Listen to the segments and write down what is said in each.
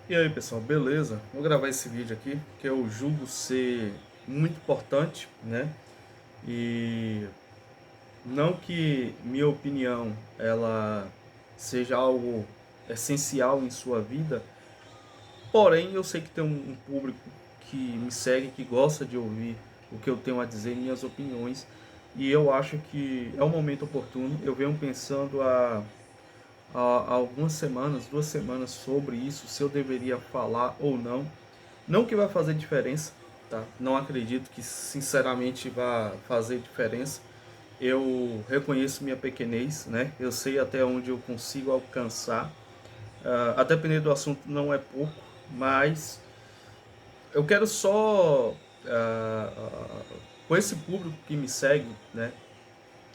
E aí pessoal, beleza? Vou gravar esse vídeo aqui que eu julgo ser muito importante, né? E não que minha opinião ela seja algo essencial em sua vida, porém eu sei que tem um público que me segue, que gosta de ouvir o que eu tenho a dizer, minhas opiniões, e eu acho que é um momento oportuno. Eu venho pensando há algumas semanas, 2 semanas sobre isso, se eu deveria falar ou não. Não que vai fazer diferença, tá? Não acredito que sinceramente vá fazer diferença. Eu reconheço minha pequenez, né? Eu sei até onde eu consigo alcançar. A depender do assunto não é pouco, mas eu quero só com esse público que me segue, né?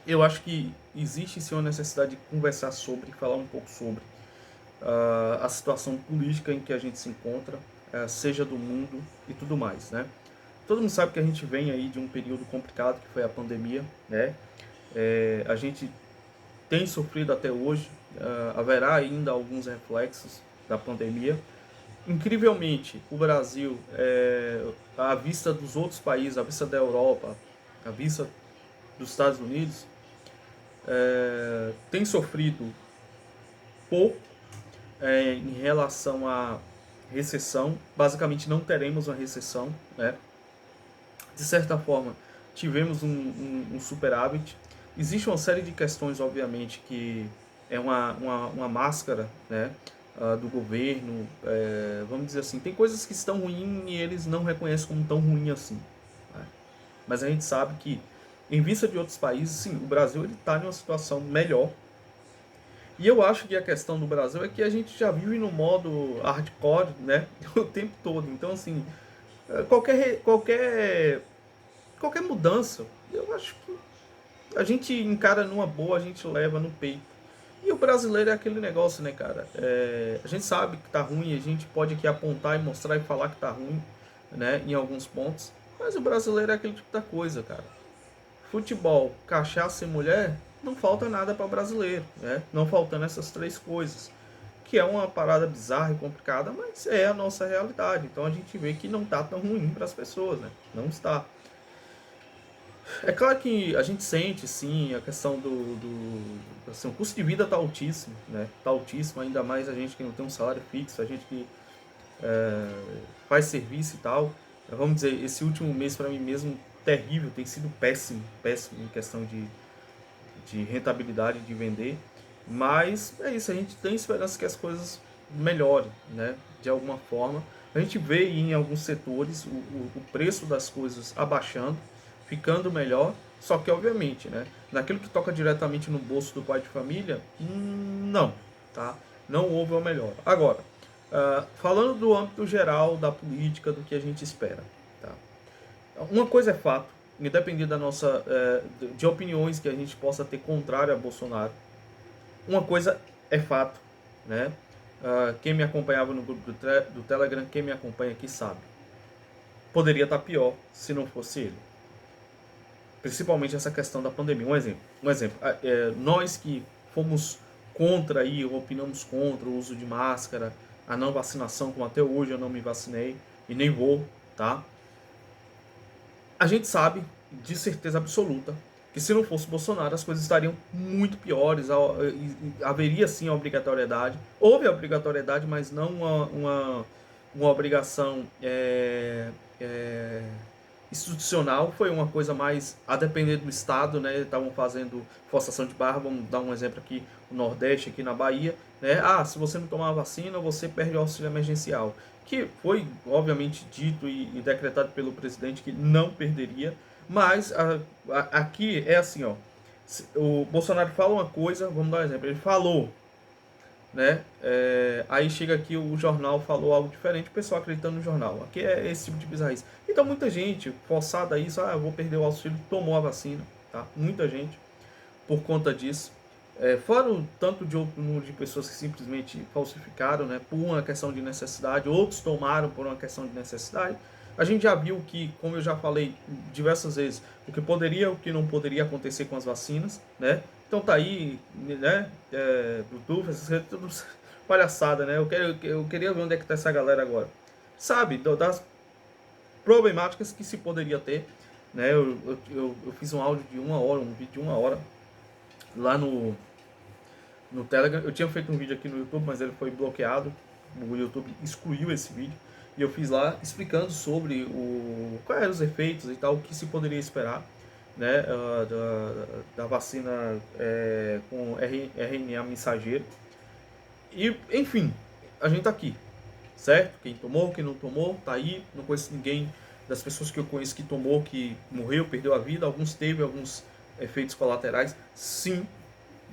Eu acho que existe sim uma necessidade de conversar sobre, falar um pouco sobre a situação política em que a gente se encontra, seja do mundo e tudo mais, né? Todo mundo sabe que a gente vem aí de um período complicado que foi a pandemia, né? A gente tem sofrido até hoje, haverá ainda alguns reflexos da pandemia. Incrivelmente, o Brasil, à vista dos outros países, à vista da Europa, à vista dos Estados Unidos, tem sofrido pouco em relação à recessão. Basicamente, não teremos uma recessão, né? De certa forma, tivemos um superávit. Existe uma série de questões, obviamente, que é uma máscara, né, do governo. Vamos dizer assim, tem coisas que estão ruins e eles não reconhecem como tão ruim assim. Né? Mas a gente sabe que, em vista de outros países, sim, o Brasil está em uma situação melhor. E eu acho que a questão do Brasil é que a gente já vive no modo hardcore, né, o tempo todo. Então, assim, qualquer mudança, eu acho que a gente encara numa boa, a gente leva no peito. E o brasileiro é aquele negócio, né, cara? A gente sabe que tá ruim, a gente pode aqui apontar e mostrar e falar que tá ruim, né, em alguns pontos. Mas o brasileiro é aquele tipo da coisa, cara. Futebol, cachaça e mulher, não falta nada para brasileiro, né? Não faltando essas três coisas. Que é uma parada bizarra e complicada, mas é a nossa realidade. Então a gente vê que não tá tão ruim para as pessoas, né? Não está. É claro que a gente sente, sim, a questão assim, o custo de vida está altíssimo, né? Está altíssimo, ainda mais a gente que não tem um salário fixo, a gente que faz serviço e tal. Vamos dizer, esse último mês para mim mesmo terrível, tem sido péssimo, péssimo em questão de rentabilidade de vender. Mas é isso, a gente tem esperança que as coisas melhorem, né? De alguma forma. A gente vê em alguns setores o preço das coisas abaixando, ficando melhor. Só que, obviamente, né? Naquilo que toca diretamente no bolso do pai de família, não, tá? Não houve o melhor. Agora, falando do âmbito geral da política, do que a gente espera, tá? Uma coisa é fato, independente da nossa de opiniões que a gente possa ter contrária a Bolsonaro. Uma coisa é fato, né? Quem me acompanhava no grupo do Telegram, quem me acompanha aqui sabe. Poderia estar pior se não fosse ele. Principalmente essa questão da pandemia. Um exemplo. Nós que fomos contra aí, opinamos contra o uso de máscara, a não vacinação, como até hoje eu não me vacinei e nem vou, tá? A gente sabe, de certeza absoluta, que se não fosse Bolsonaro as coisas estariam muito piores. Haveria sim a obrigatoriedade. Houve a obrigatoriedade, mas não uma obrigação institucional. Foi uma coisa mais a depender do estado, né? Estavam fazendo forçação de barra. Vamos dar um exemplo aqui, o Nordeste, aqui na Bahia, né? Se você não tomar a vacina, você perde o auxílio emergencial, que foi obviamente dito e decretado pelo presidente que não perderia. Mas aqui é assim, ó. O Bolsonaro fala uma coisa, vamos dar um exemplo. Ele falou, né? Aí chega aqui o jornal falou algo diferente, o pessoal acreditando no jornal. Aqui é esse tipo de bizarrice. Então muita gente forçada a isso, eu vou perder o auxílio, tomou a vacina, tá? Muita gente por conta disso. Fora o tanto de outro número de pessoas que simplesmente falsificaram, né, por uma questão de necessidade, outros tomaram por uma questão de necessidade. A gente já viu que, como eu já falei diversas vezes, o que poderia e o que não poderia acontecer com as vacinas, né? Então tá aí, né, Bluetooth, essas coisas, tudo palhaçada, né? Eu queria ver onde é que tá essa galera agora. Sabe, das problemáticas que se poderia ter, né? Eu fiz um áudio de 1 hora, um vídeo de 1 hora lá no Telegram. Eu tinha feito um vídeo aqui no YouTube, mas ele foi bloqueado. O YouTube excluiu esse vídeo. E eu fiz lá explicando sobre quais eram os efeitos e tal, o que se poderia esperar, né, da vacina com RNA mensageiro. E, enfim, a gente tá aqui, certo? Quem tomou, quem não tomou, tá aí. Não conheço ninguém das pessoas que eu conheço que tomou, que morreu, perdeu a vida. Alguns teve alguns efeitos colaterais, sim,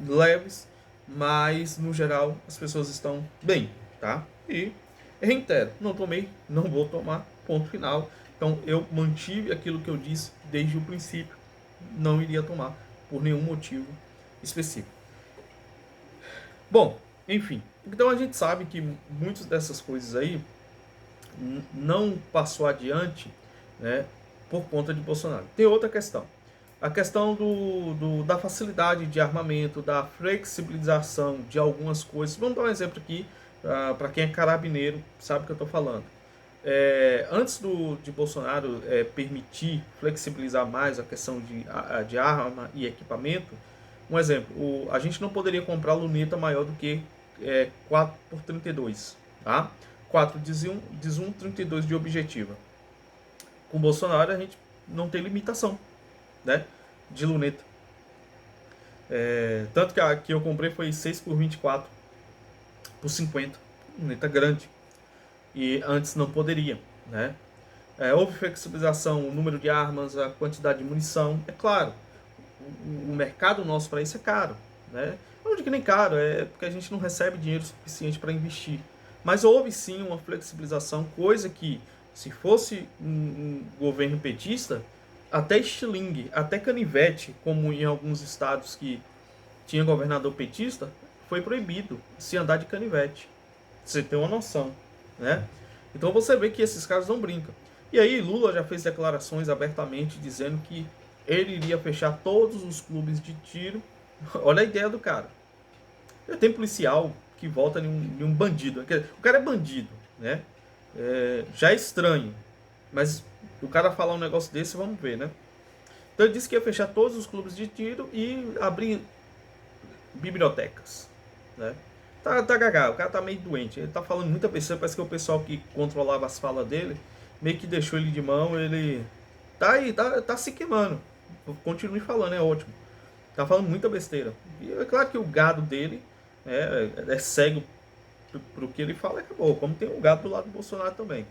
leves, mas no geral as pessoas estão bem, tá? E reitero, não tomei, não vou tomar, ponto final. Então eu mantive aquilo que eu disse desde o princípio, não iria tomar por nenhum motivo específico. Bom, enfim, então a gente sabe que muitas dessas coisas aí não passou adiante, né, por conta de Bolsonaro. Tem outra questão. A questão da facilidade de armamento, da flexibilização de algumas coisas. Vamos dar um exemplo aqui, para quem é carabineiro, sabe o que eu estou falando. Antes de Bolsonaro permitir flexibilizar mais a questão de arma e equipamento, um exemplo, a gente não poderia comprar luneta maior do que 4x32, tá? 4 de zoom, 32 de objetiva. Com Bolsonaro a gente não tem limitação, né, de luneta. Tanto que a que eu comprei foi 6x24 por 50, luneta grande. E antes não poderia, né? Houve flexibilização, o número de armas, a quantidade de munição. É claro, o mercado nosso para isso é caro, né? Não digo que nem caro, é porque a gente não recebe dinheiro suficiente para investir. Mas houve sim uma flexibilização, coisa que, se fosse um governo petista, até estilingue, até canivete, como em alguns estados que tinha governador petista, foi proibido se andar de canivete. Você tem uma noção, né? Então você vê que esses caras não brincam. E aí Lula já fez declarações abertamente dizendo que ele iria fechar todos os clubes de tiro. Olha a ideia do cara. Tem policial que volta em um bandido. O cara é bandido, né? Já é estranho. Mas o cara falar um negócio desse, vamos ver, né? Então ele disse que ia fechar todos os clubes de tiro e abrir bibliotecas, né? Tá gaga, o cara tá meio doente. Ele tá falando muita besteira, parece que o pessoal que controlava as falas dele meio que deixou ele de mão, ele tá aí, tá se queimando. Continue falando, é ótimo. Tá falando muita besteira. E é claro que o gado dele é cego pro que ele fala e acabou. Como tem o gado do lado do Bolsonaro também.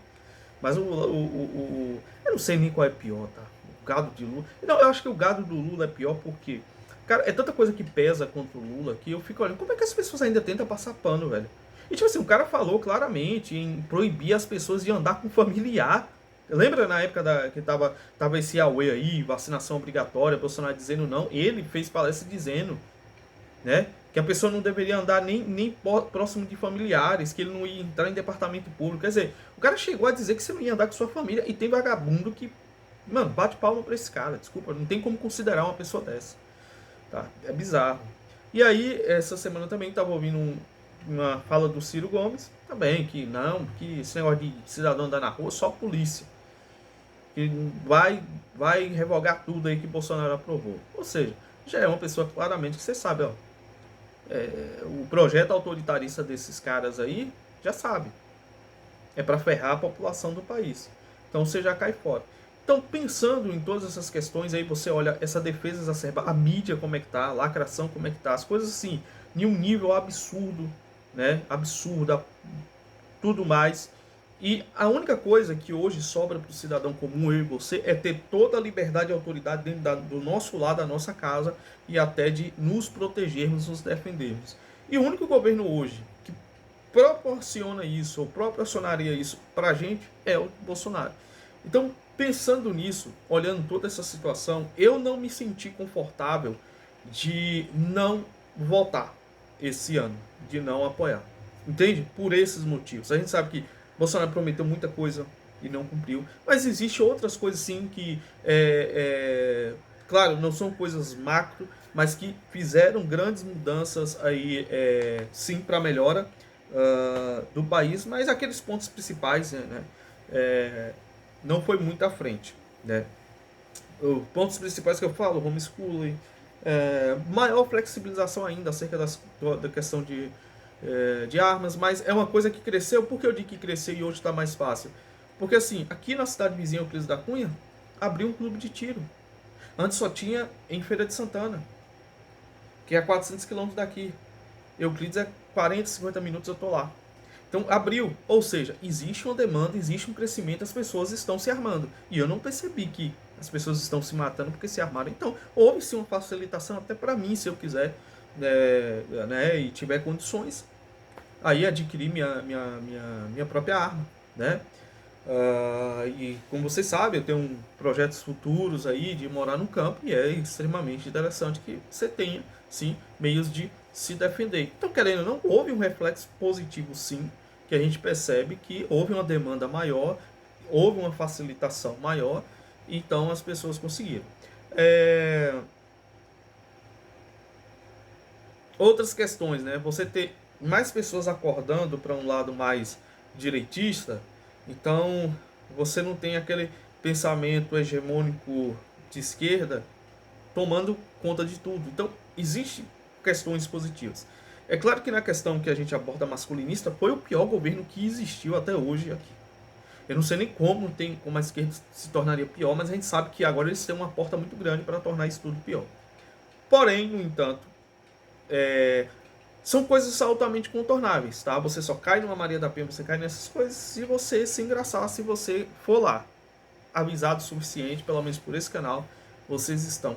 Mas eu não sei nem qual é pior, tá? O gado de Lula. Não, eu acho que o gado do Lula é pior porque, cara, é tanta coisa que pesa contra o Lula que eu fico olhando, como é que as pessoas ainda tentam passar pano, velho? E tipo assim, o cara falou claramente em proibir as pessoas de andar com familiar. Lembra na época que tava esse Aue aí, vacinação obrigatória, Bolsonaro dizendo não? Ele fez palestra dizendo, né, que a pessoa não deveria andar nem próximo de familiares, que ele não ia entrar em departamento público. Quer dizer, o cara chegou a dizer que você não ia andar com sua família e tem vagabundo que, mano, bate palma pra esse cara, desculpa, não tem como considerar uma pessoa dessa, tá? É bizarro. E aí, essa semana também tava ouvindo uma fala do Ciro Gomes, também, que não, que esse negócio de cidadão andar na rua, só polícia. Que vai revogar tudo aí que Bolsonaro aprovou. Ou seja, já é uma pessoa claramente que você sabe, ó, o projeto autoritarista desses caras aí, já sabe. É para ferrar a população do país. Então você já cai fora. Então, pensando em todas essas questões, aí você olha essa defesa exacerbada, a mídia como é que tá, a lacração como é que tá, as coisas assim, em um nível absurdo, né? Absurda, tudo mais. E a única coisa que hoje sobra para o cidadão comum, eu e você, é ter toda a liberdade e autoridade dentro do nosso lado, da nossa casa, e até de nos protegermos, nos defendermos. E o único governo hoje que proporciona isso, ou proporcionaria isso para a gente, é o Bolsonaro. Então, pensando nisso, olhando toda essa situação, eu não me senti confortável de não votar esse ano, de não apoiar. Entende? Por esses motivos. A gente sabe que Bolsonaro prometeu muita coisa e não cumpriu. Mas existem outras coisas sim que, claro, não são coisas macro, mas que fizeram grandes mudanças aí, sim, para melhora. do país, mas aqueles pontos principais, né, não foi muito à frente, né. Os pontos principais que eu falo, homeschooling, maior flexibilização ainda acerca da questão de armas, mas é uma coisa que cresceu. Por que eu digo que cresceu e hoje está mais fácil? Porque assim, aqui na cidade vizinha Euclides da Cunha, abriu um clube de tiro. Antes só tinha em Feira de Santana, que é a 400 quilômetros daqui. Euclides é 40, 50 minutos eu tô lá. Então abriu, ou seja, existe uma demanda, existe um crescimento, as pessoas estão se armando. E eu não percebi que as pessoas estão se matando porque se armaram. Então houve sim uma facilitação até para mim, se eu quiser, né, e tiver condições, aí adquirir minha própria arma, né? E como você sabe, eu tenho projetos futuros aí de morar no campo e é extremamente interessante que você tenha, sim, meios de se defender. Então, querendo ou não, houve um reflexo positivo, sim, que a gente percebe que houve uma demanda maior, houve uma facilitação maior, então as pessoas conseguiram. É... Outras questões, né? Você ter mais pessoas acordando para um lado mais direitista, então você não tem aquele pensamento hegemônico de esquerda tomando conta de tudo. Então, existem questões positivas. É claro que na questão que a gente aborda masculinista, foi o pior governo que existiu até hoje aqui. Eu não sei nem como a esquerda se tornaria pior, mas a gente sabe que agora eles têm uma porta muito grande para tornar isso tudo pior. Porém, no entanto, são coisas altamente contornáveis, tá? Você só cai numa Maria da Penha, você cai nessas coisas se você se engraçar, se você for lá. Avisado o suficiente, pelo menos por esse canal, vocês estão.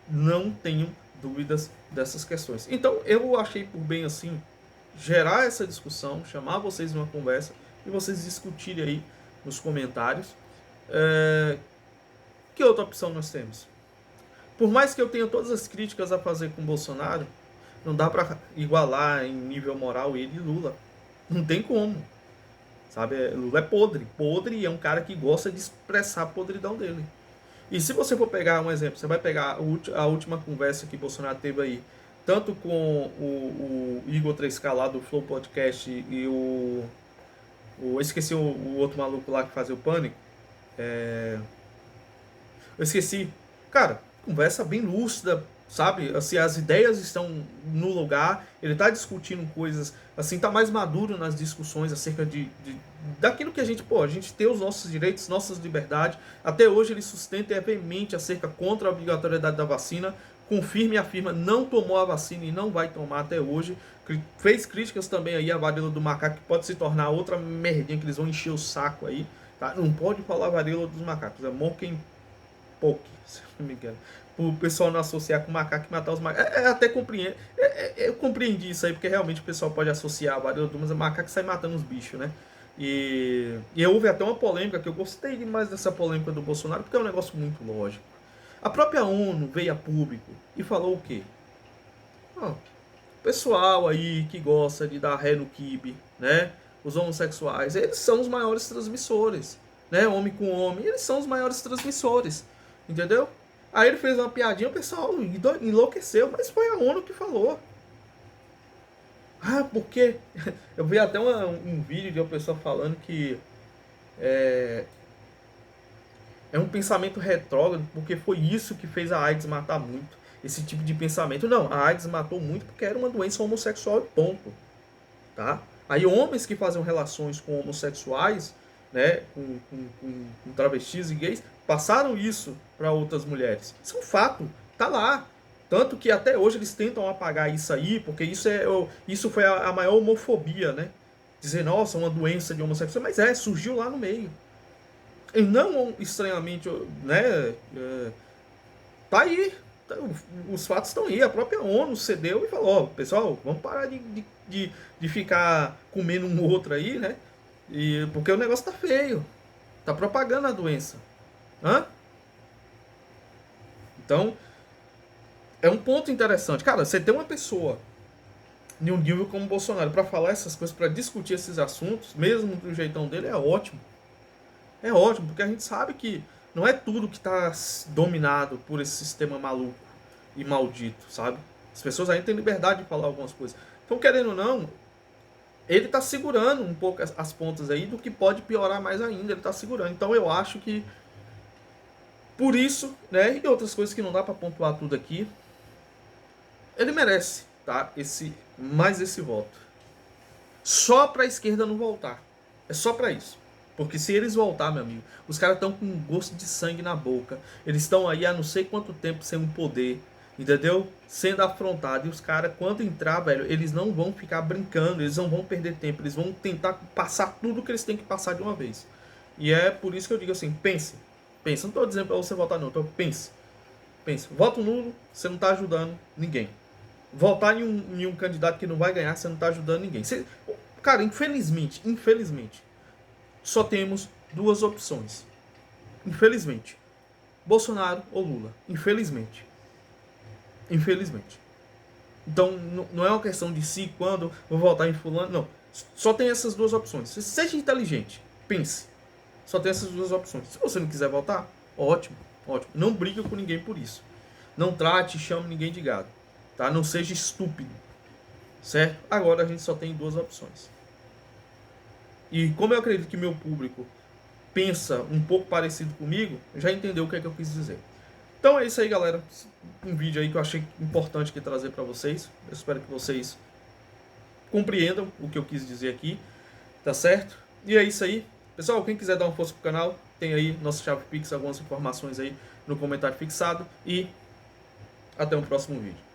Não tenham dúvidas dessas questões. Então, eu achei por bem assim, gerar essa discussão, chamar vocês numa conversa e vocês discutirem aí nos comentários. Que outra opção nós temos? Por mais que eu tenha todas as críticas a fazer com o Bolsonaro, não dá para igualar em nível moral ele e Lula. Não tem como. Sabe? Lula é podre. Podre e é um cara que gosta de expressar a podridão dele. E se você for pegar um exemplo, você vai pegar a última conversa que Bolsonaro teve aí, tanto com o Igor 3K lá do Flow Podcast e eu esqueci o outro maluco lá que fazia o Pânico. Eu esqueci. Cara, conversa bem lúcida, sabe? Assim, as ideias estão no lugar, ele tá discutindo coisas, assim, tá mais maduro nas discussões acerca daquilo que a gente tem os nossos direitos, nossas liberdades. Até hoje ele sustenta e é veemente acerca contra a obrigatoriedade da vacina, confirma e afirma, não tomou a vacina e não vai tomar até hoje. Fez críticas também aí à varíola do macaco, que pode se tornar outra merdinha que eles vão encher o saco aí. Tá? Não pode falar varíola dos macacos, é monkeypox, se não me engano. O pessoal não associar com macaco e matar os macacos. Até compreendo. Eu compreendi isso aí, porque realmente o pessoal pode associar a varíola do macaco e sai matando os bichos, né? E houve até uma polêmica, que eu gostei demais dessa polêmica do Bolsonaro, porque é um negócio muito lógico. A própria ONU veio a público e falou o quê? O pessoal aí que gosta de dar ré no quibe, né? Os homossexuais, eles são os maiores transmissores, né? Homem com homem, eles são os maiores transmissores, entendeu? Aí ele fez uma piadinha, o pessoal enlouqueceu, mas foi a ONU que falou. Ah, porque eu vi até um vídeo de uma pessoa falando que é um pensamento retrógrado, porque foi isso que fez a AIDS matar muito. Esse tipo de pensamento. Não, a AIDS matou muito porque era uma doença homossexual e ponto. Tá? Aí homens que faziam relações com homossexuais, né, com travestis e gays, passaram isso para outras mulheres. Isso é um fato, tá lá. Tanto que até hoje eles tentam apagar isso aí, porque isso foi a maior homofobia, né? Dizer, nossa, uma doença de homossexual, mas surgiu lá no meio. E não estranhamente, né? Tá aí. Os fatos estão aí. A própria ONU cedeu e falou, ó, pessoal, vamos parar de ficar comendo um outro aí, né? Porque o negócio tá feio. Tá propagando a doença. Hã? Então, é um ponto interessante. Cara, você tem uma pessoa de um nível como o Bolsonaro para falar essas coisas, para discutir esses assuntos, mesmo do jeitão dele, é ótimo. É ótimo, porque a gente sabe que não é tudo que está dominado por esse sistema maluco e maldito, sabe? As pessoas ainda têm liberdade de falar algumas coisas. Então, querendo ou não, ele está segurando um pouco as pontas aí do que pode piorar mais ainda. Ele está segurando. Então eu acho que por isso, né, e outras coisas que não dá para pontuar tudo aqui, ele merece, tá? Mais esse voto. Só para a esquerda não voltar. É só para isso. Porque se eles voltar, meu amigo, os caras estão com um gosto de sangue na boca. Eles estão aí há não sei quanto tempo sem um poder, entendeu? Sendo afrontado. E os caras, quando entrar, velho, eles não vão ficar brincando, eles não vão perder tempo. Eles vão tentar passar tudo que eles têm que passar de uma vez. E é por isso que eu digo assim, pense. Pense. Não estou dizendo para você votar não, então pense. Pense. Voto nulo, você não está ajudando ninguém. Votar em um candidato que não vai ganhar, você não está ajudando ninguém. Cara, infelizmente, só temos duas opções. Infelizmente. Bolsonaro ou Lula. Infelizmente. Infelizmente. Então, não é uma questão de se, quando, vou votar em fulano. Não. Só tem essas duas opções. Seja inteligente. Pense. Só tem essas duas opções. Se você não quiser votar, ótimo. Ótimo. Não briga com ninguém por isso. Não trate e chame ninguém de gado. Tá? Não seja estúpido. Certo? Agora a gente só tem duas opções. E como eu acredito que meu público pensa um pouco parecido comigo, já entendeu o que é que eu quis dizer. Então é isso aí, galera. Um vídeo aí que eu achei importante que trazer para vocês. Eu espero que vocês compreendam o que eu quis dizer aqui, tá certo? E é isso aí. Pessoal, quem quiser dar uma força pro canal, tem aí nossa chave Pix, algumas informações aí no comentário fixado. E até o próximo vídeo.